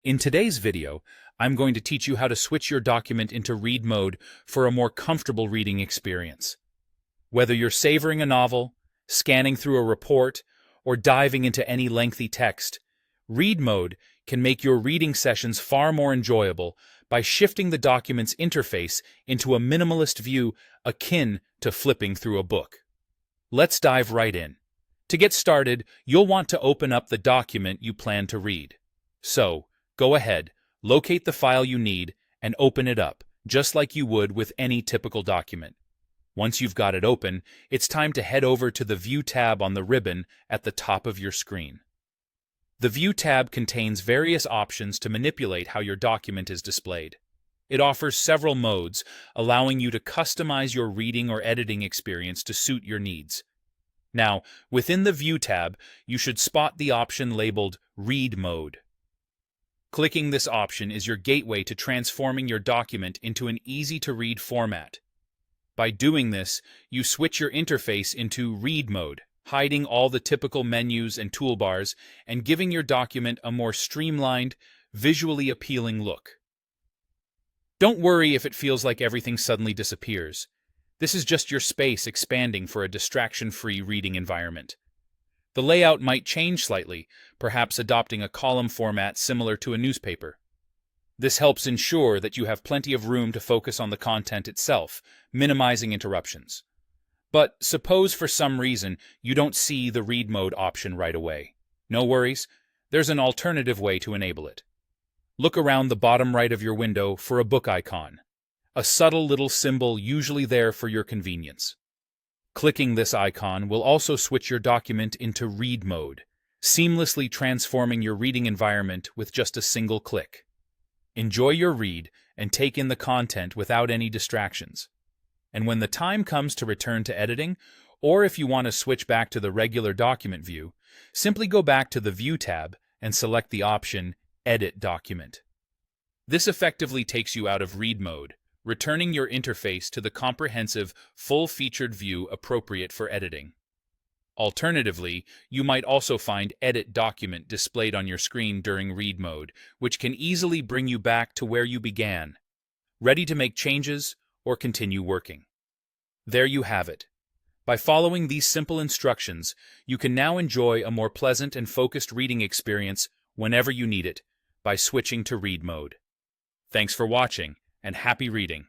In today's video, I'm going to teach you how to switch your document into read mode for a more comfortable reading experience. Whether you're savoring a novel, scanning through a report, or diving into any lengthy text, read mode can make your reading sessions far more enjoyable by shifting the document's interface into a minimalist view akin to flipping through a book. Let's dive right in. To get started, you'll want to open up the document you plan to read. So, go ahead, locate the file you need, and open it up, just like you would with any typical document. Once you've got it open, it's time to head over to the View tab on the ribbon at the top of your screen. The View tab contains various options to manipulate how your document is displayed. It offers several modes, allowing you to customize your reading or editing experience to suit your needs. Now, within the View tab, you should spot the option labeled Read Mode. Clicking this option is your gateway to transforming your document into an easy-to-read format. By doing this, you switch your interface into Read Mode, hiding all the typical menus and toolbars and giving your document a more streamlined, visually appealing look. Don't worry if it feels like everything suddenly disappears. This is just your space expanding for a distraction-free reading environment. The layout might change slightly, perhaps adopting a column format similar to a newspaper. This helps ensure that you have plenty of room to focus on the content itself, minimizing interruptions. But suppose for some reason you don't see the read mode option right away. No worries, there's an alternative way to enable it. Look around the bottom right of your window for a book icon, a subtle little symbol usually there for your convenience. Clicking this icon will also switch your document into read mode, seamlessly transforming your reading environment with just a single click. Enjoy your read and take in the content without any distractions. And when the time comes to return to editing, or if you want to switch back to the regular document view, simply go back to the View tab and select the option Edit Document. This effectively takes you out of read mode, returning your interface to the comprehensive, full-featured view appropriate for editing. Alternatively, you might also find Edit Document displayed on your screen during read mode, which can easily bring you back to where you began, ready to make changes or continue working. There you have it. By following these simple instructions, you can now enjoy a more pleasant and focused reading experience whenever you need it by switching to read mode. Thanks for watching, and happy reading.